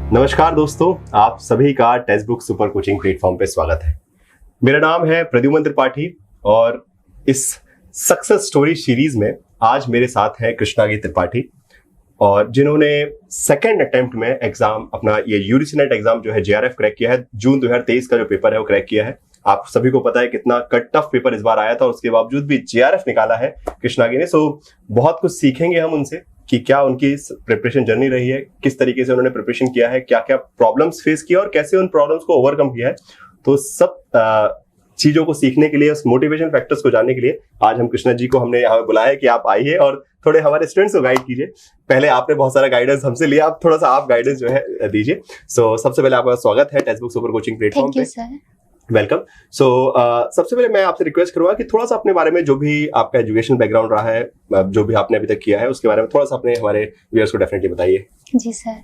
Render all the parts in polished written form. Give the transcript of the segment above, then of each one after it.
नमस्कार दोस्तों, आप सभी का text book super coaching platform पे स्वागत है। मेरा नाम है प्रद्युमन त्रिपाठी और इस सक्सेस स्टोरी सीरीज में आज मेरे साथ हैं कृष्णागी त्रिपाठी, और जिन्होंने सेकंड अटेम्प्ट में एग्जाम अपना ये यूजीसी नेट एग्जाम जो है जेआरएफ क्रैक किया है। जून 2023 का जो पेपर है वो क्रैक किया है। आप सभी को पता है कितना टफ पेपर इस बार आया था, और उसके बावजूद भी जेआरएफ निकाला है कृष्णागी ने। सो बहुत कुछ सीखेंगे हम उनसे कि क्या उनकी प्रिपरेशन जर्नी रही है, किस तरीके से उन्होंने प्रिपरेशन किया है, क्या क्या प्रॉब्लम्स फेस किया और कैसे उन प्रॉब्लम्स को ओवरकम किया है। तो सब चीजों को सीखने के लिए, उस मोटिवेशन फैक्टर्स को जानने के लिए आज हम कृष्णा जी को हमने यहाँ बुलाया है कि आप आइए और थोड़े हमारे स्टूडेंट्स को गाइड कीजिए। पहले आपने बहुत सारा गाइडेंस हमसे लिया, आप थोड़ा सा आप गाइडेंस जो है दीजिए। सो सबसे पहले आपका स्वागत है text book super coaching platform पे। वेलकम। सो सबसे पहले मैं आपसे रिक्वेस्ट करूंगा कि थोड़ा सा अपने बारे में, जो भी आपका एजुकेशनल बैकग्राउंड रहा है, जो भी आपने अभी तक किया है, उसके बारे में थोड़ा सा अपने हमारे व्यूअर्स को डेफिनेटली बताइए। जी सर।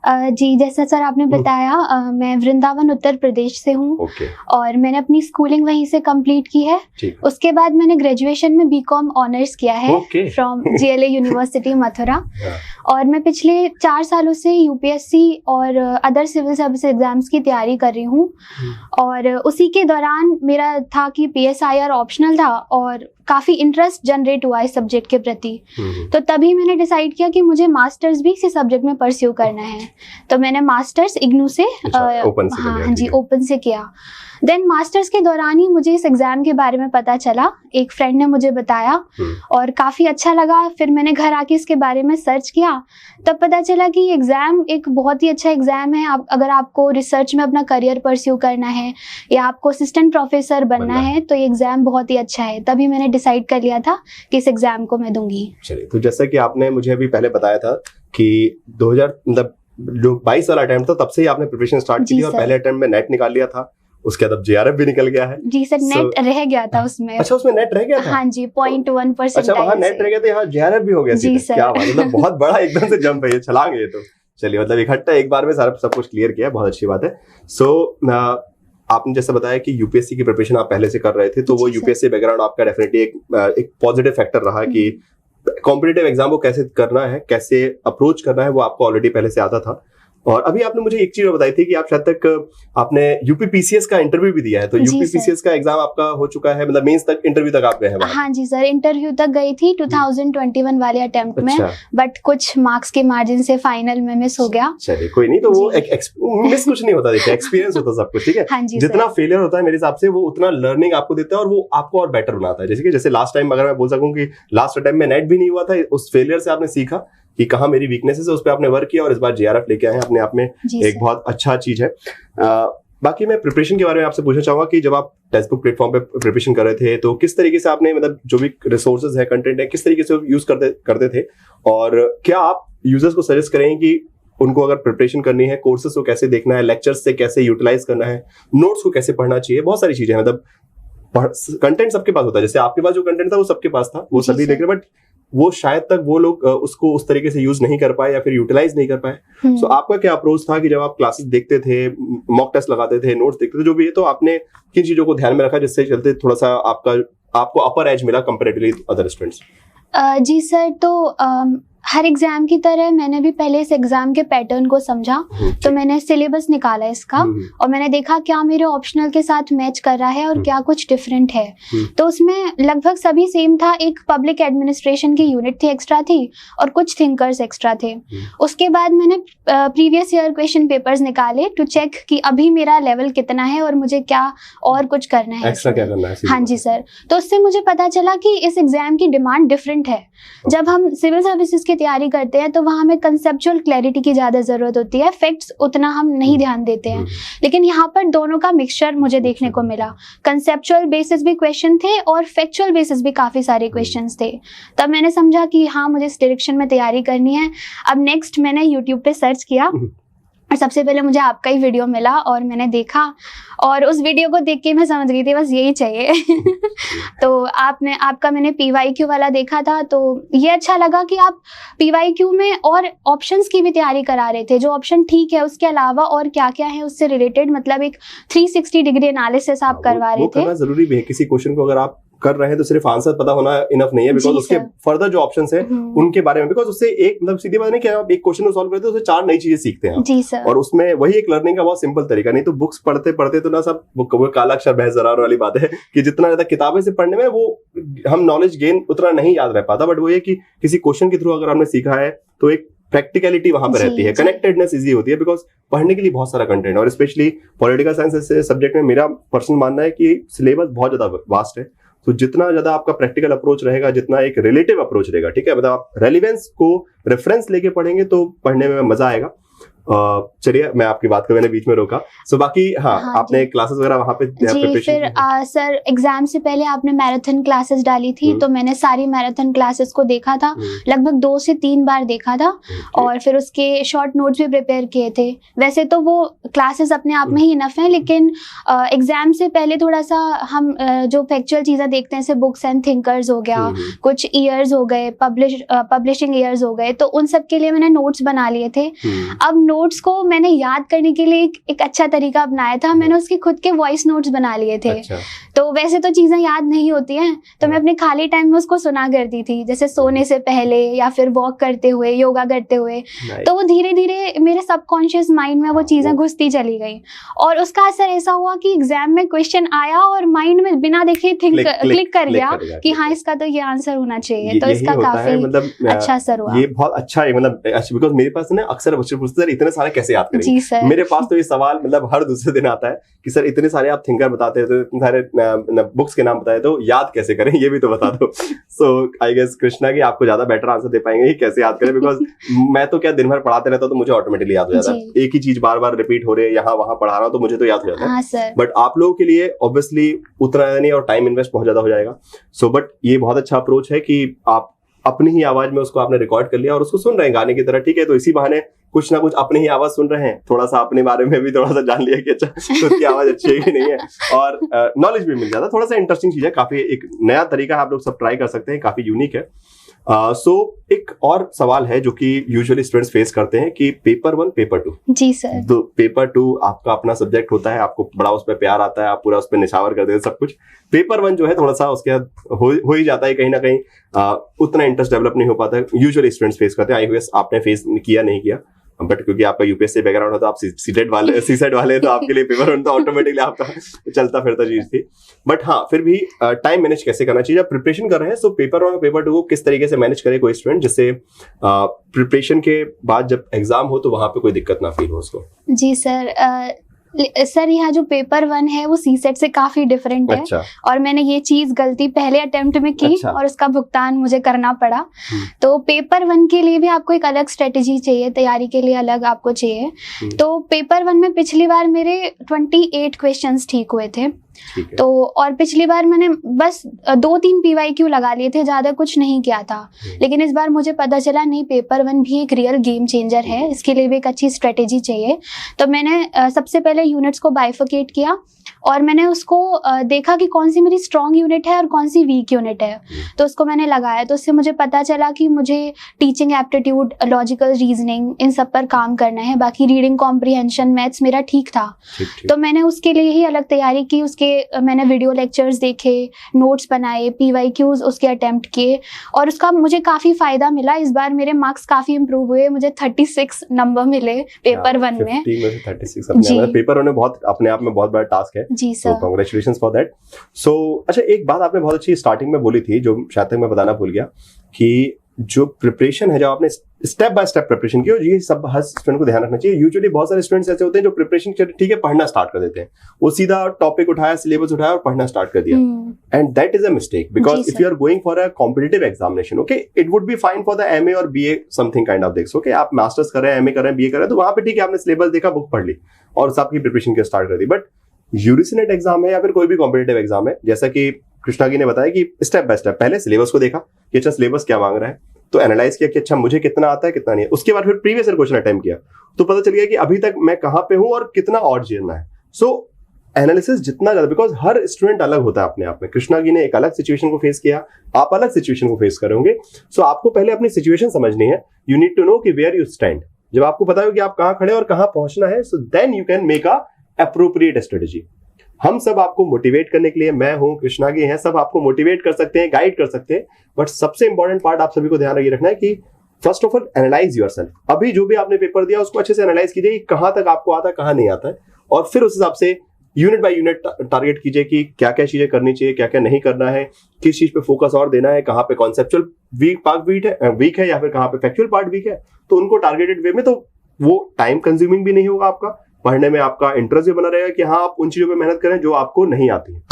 जी, जैसा सर आपने बताया, मैं वृंदावन उत्तर प्रदेश से हूँ। और मैंने अपनी स्कूलिंग वहीं से कंप्लीट की है। उसके बाद मैंने ग्रेजुएशन में बीकॉम ऑनर्स किया है फ्रॉम जीएलए यूनिवर्सिटी मथुरा। और मैं पिछले 4 सालों से यूपीएससी और अदर सिविल सर्विस एग्जाम्स की तैयारी कर रही हूँ। और उसी के दौरान मेरा था कि पीएसआईआर ऑप्शनल था और काफ़ी इंटरेस्ट जनरेट हुआ इस सब्जेक्ट के प्रति। तो तभी मैंने डिसाइड किया कि मुझे मास्टर्स भी इसी सब्जेक्ट में परस्यू करना है। तो मैंने मास्टर्स इग्नू से ओपन से किया। देन मास्टर्स के दौरान ही मुझे इस एग्जाम के बारे में पता चला, एक फ्रेंड ने मुझे बताया और काफ़ी अच्छा लगा। फिर मैंने घर आके इसके बारे में सर्च किया, तब पता चला कि एग्ज़ाम एक बहुत ही अच्छा एग्ज़ाम है। अगर आपको रिसर्च में अपना करियर परस्यू करना है या आपको असिस्टेंट प्रोफेसर बनना है तो ये एग्ज़ाम बहुत ही अच्छा है। तभी मैंने डिसाइड कर लिया था कि इस एग्ज़ाम को मैं दूंगी। चलिए, तो जैसा कि आपने मुझे अभी पहले बताया था कि 2000 मतलब जो 22 वाला अटेम्प्ट था, तब से ही आपने प्रिपरेशन स्टार्ट की थी और पहले अटेम्प्ट में नेट निकाल लिया था। उसके बाद अब जेआरएफ भी निकल गया है। जी सर, नेट रह गया था उसमें। अच्छा, उसमें नेट रह गया था? हाँ जी, 0.1%। अच्छा, वहाँ नेट रह गया था, यहाँ जेआरएफ भी हो गया। जी सर। क्या बात है, मतलब बहुत बड़ा एकदम से जंप है, ये छलांग है ये तो। चलिए, मतलब इकट्ठा एक बार में सारा सब कुछ क्लियर किया, बहुत अच्छी बात है। सो आपने जैसे बताया कि यूपीएससी की प्रिपरेशन आप पहले से कर रहे थे, तो वो यूपीएससी बैकग्राउंड आपका डेफिनेटली एक पॉजिटिव फैक्टर रहा कि कॉम्पिटिटिव एग्जाम को कैसे करना है, कैसे अप्रोच करना है, वो आपको ऑलरेडी पहले से आता था। और अभी आपने मुझे एक चीज बताई थी कि आप शायद तक आपने यूपीपीसीएस का इंटरव्यू भी दिया है, तो यूपीपीसीएस का एग्जाम आपका हो चुका है, मतलब मेंस तक इंटरव्यू तक आप गए हैं? हाँ जी सर, इंटरव्यू तक गई थी 2021 वाले अटेम्प्ट में, बट कुछ मार्क्स के मार्जिन से फाइनल में मिस हो गया। चलिए, कोई नहीं, तो वो मिस कुछ नहीं होता, देखिए एक्सपीरियंस होता सब कुछ, ठीक है। जितना फेलियर होता है मेरे हिसाब से, वो उतना लर्निंग आपको देता है और वो आपको और बेटर बनाता है। जैसे लास्ट टाइम अगर मैं बोल सकूं कि लास्ट अटेम्प्ट में नेट भी नहीं हुआ था, उस फेलियर से आपने सीखा कि कहाँ मेरी वीकनेसेस है, उस पर आपने वर्क किया और इस बार जेआरएफ लेके आए हैं, अपने आप में एक बहुत अच्छा चीज है। बाकी मैं प्रिपरेशन के बारे में आपसे पूछना चाहूंगा कि जब आप टेक्स्ट बुक प्लेटफॉर्म पे प्रिपरेशन कर रहे थे, तो किस तरीके से आपने, मतलब जो भी रिसोर्सेज है, कंटेंट है, किस तरीके से यूज करते थे, और क्या आप यूजर्स को सजेस्ट करेंगे कि उनको अगर प्रिपरेशन करनी है, कोर्सेज को कैसे देखना है, लेक्चर्स से कैसे यूटिलाइज करना है, नोट्स को कैसे पढ़ना चाहिए, बहुत सारी चीजें, मतलब कंटेंट सबके पास होता है। जैसे आपके पास जो कंटेंट था वो सबके पास था, वो सभी देख रहे, बट वो शायद तक वो लोग उसको उस तरीके से यूज नहीं कर पाए या फिर यूटिलाइज नहीं कर पाए। सो आपका क्या अप्रोच था कि जब आप क्लासेस देखते थे, मॉक टेस्ट लगाते थे, नोट्स देखते थे, जो भी है, तो आपने किन चीजों को ध्यान में रखा जिससे चलते थोड़ा सा आपको अपर एज मिला कंपैरेटिवली अदर स्टूडेंट्स? जी सर, तो हर एग्जाम की तरह मैंने भी पहले इस एग्जाम के पैटर्न को समझा। तो मैंने सिलेबस निकाला इसका और मैंने देखा क्या मेरे ऑप्शनल के साथ मैच कर रहा है और क्या कुछ डिफरेंट है। तो उसमें लगभग सभी सेम था। एक पब्लिक एडमिनिस्ट्रेशन की यूनिट थी, एक्स्ट्रा थी, और कुछ थिंकर्स एक्स्ट्रा थे। उसके बाद मैंने प्रीवियस ईयर क्वेश्चन पेपर्स निकाले टू चेक कि अभी मेरा लेवल कितना है और मुझे क्या और कुछ करना है, एक्स्ट्रा क्या करना है। हाँ जी सर। तो उससे मुझे पता चला कि इस एग्जाम की डिमांड डिफरेंट है। जब हम सिविल सर्विसेज की तैयारी करते हैं तो वहाँ हमें कंसेप्चुअल क्लैरिटी की ज़्यादा ज़रूरत होती है, फैक्ट्स उतना हम नहीं ध्यान देते हैं। लेकिन यहाँ पर दोनों का मिक्सचर मुझे देखने को मिला। कंसेप्चुअल बेसिस भी क्वेश्चन थे और फैक्चुअल बेसिस भी काफ़ी सारे क्वेश्चंस थे। तब मैंने समझा कि हाँ, मुझे इस डायरेक्शन में तैयारी करनी है। अब नेक्स्ट मैंने यूट्यूब पे सर्च किया और सबसे पहले मुझे आपका ही वीडियो मिला और मैंने देखा और उस वीडियो को देख के मैं समझ गई थी बस यही चाहिए। तो आपका मैंने PYQ वाला देखा था, तो ये अच्छा लगा कि आप PYQ में और ऑप्शंस की भी तैयारी करा रहे थे। जो ऑप्शन ठीक है उसके अलावा और क्या क्या है उससे रिलेटेड, मतलब एक 360 डिग्री एनालिसिस आप करवा रहे थे। वो करना जरूरी भी है। किसी क्वेश्चन को अगर आप कर रहे हैं तो सिर्फ आंसर पता होना इनफ नहीं है, बिकॉज उसके फर्दर जो ऑप्शंस हैं उनके बारे में, बिकॉज उससे एक मतलब सीधी बात नहीं कि आप एक क्वेश्चन को सॉल्व करते हो उससे 4 नई चीजें सीखते हैं जी सर। और उसमें वही एक लर्निंग का बहुत सिंपल तरीका, नहीं तो बुक्स पढ़ते पढ़ते तो ना सब वो काला अक्षर भैंस जरार वाली बात है कि जितना ज्यादा किताबें से पढ़ने में वो हम नॉलेज गेन उतना नहीं याद रह पाता, बट वो ये कि किसी क्वेश्चन के थ्रू अगर आपने सीखा है तो एक प्रैक्टिकलिटी वहां पर रहती है, कनेक्टेडनेस इजी होती है, बिकॉज पढ़ने के लिए बहुत सारा कंटेंट, और स्पेशली पॉलिटिकल साइंस सब्जेक्ट में मेरा पर्सनल मानना है कि सिलेबस बहुत ज्यादा वास्ट है, तो जितना ज्यादा आपका प्रैक्टिकल अप्रोच रहेगा, जितना एक रिलेटिव अप्रोच रहेगा, ठीक है, मतलब आप रेलिवेंस को रेफरेंस लेके पढ़ेंगे तो पढ़ने में मजा आएगा। चलिए मैं आपकी बात को मैंने बीच में रोका, सो बाकी हाँ आपने क्लासेस वगैरह वहाँ पे जी फिर सर एग्जाम से पहले आपने मैराथन क्लासेस डाली थी, तो मैंने सारी मैराथन क्लासेस को देखा था, लगभग 2 से 3 बार देखा था, और फिर उसके शॉर्ट नोट्स भी प्रिपेयर किए थे। वैसे तो वो क्लासेस अपने आप में ही इनफ है, लेकिन एग्जाम से पहले थोड़ा सा हम जो फैक्चुअल चीजें देखते हैं जैसे बुक्स एंड थिंकर्स हो गया, कुछ ईयर्स हो गए, पब्लिशिंग ईयर्स हो गए, तो उन सब के लिए मैंने नोट्स बना लिए थे। अब नोट्स को मैंने याद करने के लिए एक अच्छा तरीका अपनाया था, मैंने उसके खुद के वॉइस नोट्स बना लिए थे। अच्छा। तो वैसे तो चीजें याद नहीं होती हैं, तो मैं अपने खाली टाइम में उसको सुना करती थी, जैसे सोने से पहले या फिर वॉक करते हुए, योगा करते हुए, तो वो धीरे धीरे मेरे सबकॉन्शियस माइंड में वो चीजें घुसती चली गई, और उसका असर ऐसा हुआ कि एग्जाम में क्वेश्चन आया और माइंड में बिना देखे क्लिक कर गया कि हाँ इसका तो ये आंसर होना चाहिए, तो इसका काफी मतलब अच्छा असर हुआ। ये बहुत अच्छा है, मतलब बिकॉज मेरे पास ना अक्सर बच्चे पूछते हैं इतने सारे कैसे याद करेंगे, मेरे पास तो ये सवाल मतलब हर दूसरे दिन आता है कि सर इतने सारे आप थिंकर बताते हैं, तो इतने सारे बुक्स के नाम बताए, तो याद कैसे करें ये भी तो बता दो। सो आई गेस कृष्णा की आपको ज्यादा बेटर आंसर दे पाएंगे कि कैसे याद करें, बिकॉज मैं तो क्या दिन भर पढ़ाते रहता हूँ तो मुझे ऑटोमेटिकली याद हो जाता है, एक ही चीज बार बार रिपीट हो रही है, यहाँ वहां पढ़ा रहा हूँ तो मुझे तो याद हो जाता है, बट आप लोगों के लिए ऑब्वियसली उतना नहीं और टाइम इन्वेस्ट बहुत ज्यादा हो जाएगा। सो बट ये बहुत अच्छा अप्रोच है कि आप अपनी ही आवाज में उसको आपने रिकॉर्ड कर लिया और उसको सुन रहे हैं गाने की तरह, ठीक है, तो इसी बहाने कुछ ना कुछ अपनी ही आवाज सुन रहे हैं, थोड़ा सा अपने बारे में भी थोड़ा सा जान लिया कि अच्छा खुद की आवाज अच्छी है कि नहीं है, और नॉलेज भी मिल जाता है, थोड़ा सा इंटरेस्टिंग चीज है, काफी एक नया तरीका है, आप लोग सब ट्राई कर सकते हैं, काफी यूनिक है। सो एक और सवाल है जो कि यूजुअली स्टूडेंट्स फेस करते हैं कि पेपर 1 पेपर 2। जी सर। तो पेपर 2 आपका अपना सब्जेक्ट होता है, आपको बड़ा उस पर प्यार आता है, आप पूरा उस पर निछावर कर देते हैं सब कुछ। पेपर 1 जो है थोड़ा सा उसके बाद हो ही जाता है, कहीं ना कहीं उतना इंटरेस्ट डेवलप नहीं हो पाता है, यूजुअली स्टूडेंट्स फेस करते हैं। आई गेस आपने फेस किया नहीं किया, बट क्योंकि आपका यूपीएससी बैकग्राउंड है तो आप सीसेट वाले तो आपके लिए पेपर 1 तो ऑटोमेटिकली आपका चलता फिरता चीज थी, बट हाँ फिर भी टाइम मैनेज कैसे करना चाहिए, आप प्रिपरेशन कर रहे हैं, सो पेपर 1 और पेपर 2 को किस तरीके से मैनेज करे कोई स्टूडेंट, जिससे प्रिपरेशन के बाद जब एग्जाम हो तो वहां पे कोई दिक्कत ना फील हो उसको। जी सर यहाँ जो पेपर 1 है वो सीसेट से काफी डिफरेंट है। अच्छा। और मैंने ये चीज गलती पहले अटेम्प्ट में की। अच्छा। और उसका भुगतान मुझे करना पड़ा। तो पेपर 1 के लिए भी आपको एक अलग स्ट्रेटेजी चाहिए, तैयारी के लिए अलग आपको चाहिए। तो पेपर 1 में पिछली बार मेरे 28 क्वेश्चंस ठीक हुए थे, तो और पिछली बार मैंने बस 2-3 PYQ लगा लिए थे, ज्यादा कुछ नहीं किया था, लेकिन इस बार मुझे पता चला नहीं, पेपर 1 भी एक रियल गेम चेंजर है, इसके लिए भी एक अच्छी स्ट्रेटेजी चाहिए। तो मैंने सबसे पहले यूनिट्स को बाइफिकेट किया और मैंने उसको देखा कि कौन सी मेरी स्ट्रॉन्ग यूनिट है और कौन सी वीक यूनिट है, तो उसको मैंने लगाया। तो उससे मुझे पता चला कि मुझे टीचिंग एप्टीट्यूड, लॉजिकल रीजनिंग, इन सब पर काम करना है, बाकी रीडिंग कॉम्प्रिहेंशन, मैथ्स मेरा ठीक था। तो मैंने उसके लिए ही अलग तैयारी की, उसके मैंने वीडियो लेक्चर्स देखे, नोट्स बनाए, PYQs उसके अटेम्प्ट किए और उसका मुझे काफी फायदा मिला। इस बार मेरे मार्क्स काफी इंप्रूव हुए, मुझे 36 नंबर मिले पेपर 1 में। 36 पेपर 1 में बहुत अपने आप में बहुत बड़ा टास्क है। जी सर, कांग्रेचुलेशंस फॉर दैट। सो अच्छा, एक बात आपने बहुत अच्छी स्टार्टिंग में बोली थी जो शायद तक मैं बताना भूल गया, कि जो प्रिपरेशन है, जब आपने स्टेप बाय स्टेप प्रिपरेशन की, ये सब हर स्टूडेंट को ध्यान रखना चाहिए। यूजुअली बहुत सारे स्टूडेंट्स ऐसे होते हैं जो प्रिपरेशन ठीक है पढ़ना स्टार्ट कर देते हैं, वो सीधा टॉपिक उठाया, सिलेबस उठाया और पढ़ना स्टार्ट कर दिया, and that is a mistake, because if you are going for a competitive examination, okay, it would be fine for the MA और BA something kind of this, okay, आप masters कर रहे हैं, MA कर रहे हैं, BA कर रहे हैं, तो वहां पे ठीक है आपने सिलेबस देखा, बुक पढ़ ली और सबकी प्रिपरेशन की स्टार्ट कर दी। बट UGC नेट एग्जाम है या फिर कोई भी कॉम्पिटिटिव एग्जाम है, जैसा कि कृष्णा जी ने बताया कि स्टेप बाय स्टेप पहले सिलेबस को देखा कि अच्छा सिलेबस क्या मांग रहा है, तो एनालाइज किया कि अच्छा मुझे कितना आता है कितना नहीं है, उसके बाद फिर प्रीवियस ईयर क्वेश्चन अटेम्प्ट किया, तो पता चल गया कि अभी तक मैं कहां पे हूं और कितना और जीतना है। सो एनालिसिस जितना ज्यादा, बिकॉज हर स्टूडेंट अलग होता है अपने आप में। कृष्णा जी ने एक अलग सिचुएशन को फेस किया, आप अलग सिचुएशन को फेस करोगे, सो आपको पहले अपनी सिचुएशन समझनी है। यू नीड टू नो कि वेयर यू स्टैंड। जब आपको पता हो कि आप कहां खड़े और कहां पहुंचना है, so then you can make a appropriate strategy. हम सब आपको मोटिवेट करने के लिए, मैं हूं, कृष्णा जी हैं, सब आपको मोटिवेट कर सकते हैं, गाइड कर सकते हैं, बट सबसे इंपॉर्टेंट पार्ट आप सभी को ध्यान रखना है कि first of all analyse yourself. अभी जो भी आपने पेपर दिया उसको अच्छे से एनालाइज कीजिए कि कहां तक आपको आता है, कहां नहीं आता है, और फिर उस हिसाब से यूनिट बाय यूनिट टारगेट कीजिए कि क्या क्या चीजें करनी चाहिए, क्या क्या नहीं करना है, किस चीज पे फोकस और देना है, कहां पे कॉन्सेप्चुअल वीक है या फिर कहां पे फैक्चुअल पार्ट वीक है, तो उनको टारगेटेड वे में, तो वो टाइम कंज्यूमिंग भी नहीं होगा, आपका पढ़ने में आपका इंटरेस्ट भी बना रहेगा कि हाँ आप उन चीजों पे मेहनत करें जो आपको नहीं आती है।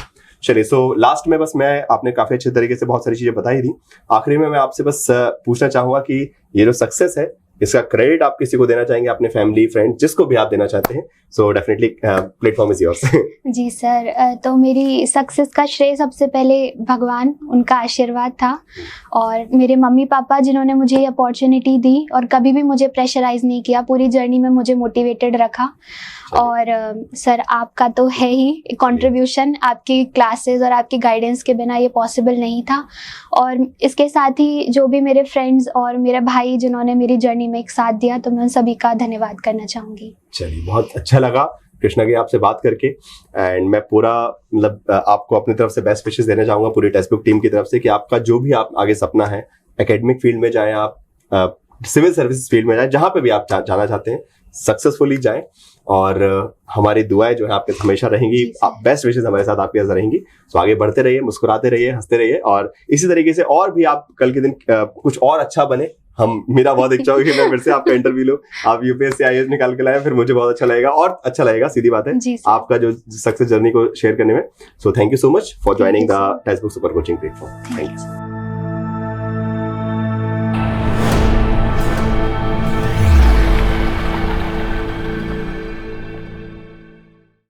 चलिए, सो लास्ट में बस आपने काफी अच्छे तरीके से बहुत सारी चीजें बताई थी। आखिरी में मैं आपसे बस पूछना चाहूंगा कि ये जो सक्सेस है इसका क्रेडिट आप किसी को देना चाहेंगे, अपने फैमिली, फ्रेंड, जिसको भी आप देना चाहते हैं, so definitely platform is yours. जी सर, तो मेरी सक्सेस का श्रेय सबसे पहले भगवान, उनका आशीर्वाद था, और मेरे मम्मी पापा जिन्होंने मुझे ये अपॉर्चुनिटी दी और कभी भी मुझे प्रेशराइज नहीं किया, पूरी जर्नी में मुझे मोटिवेटेड रखा। और सर आपका तो है ही कंट्रीब्यूशन, आपकी क्लासेस और आपकी गाइडेंस के बिना ये पॉसिबल नहीं था। और इसके साथ ही जो भी मेरे फ्रेंड्स और मेरे भाई जिन्होंने मेरी जर्नी में एक साथ दिया, तो मैं उन सभी का धन्यवाद करना चाहूँगी। चलिए, बहुत अच्छा लगा कृष्णा जी आपसे बात करके, एंड मैं पूरा मतलब आपको अपनी तरफ से बेस्ट विशेस देना चाहूँगा पूरी टेक्स्ट बुक टीम की तरफ से कि आपका जो भी आप आगे सपना है, एकेडमिक फील्ड में जाएं आप, सिविल सर्विसेज फील्ड में जाएं, जहाँ पे भी आप जाना चाहते हैं, सक्सेसफुली जाएं, और हमारी दुआएं जो है आपके हमेशा रहेंगी, आप बेस्ट विशेस हमारे साथ आपके साथ रहेंगी। तो आगे बढ़ते रहिए, मुस्कुराते रहिए, हंसते रहिए, और इसी तरीके से और भी आप कल के दिन कुछ और अच्छा बने। मेरा बहुत इच्छा होगी कि मैं फिर से आपका इंटरव्यू लूं, आप यूपीएससी आईएएस निकाल के लाए, फिर मुझे बहुत अच्छा लगेगा, और अच्छा लगेगा, सीधी बात है, आपका जो सक्सेस जर्नी को शेयर करने में। So thank you so much for joining the text book super coaching platform. Thank you.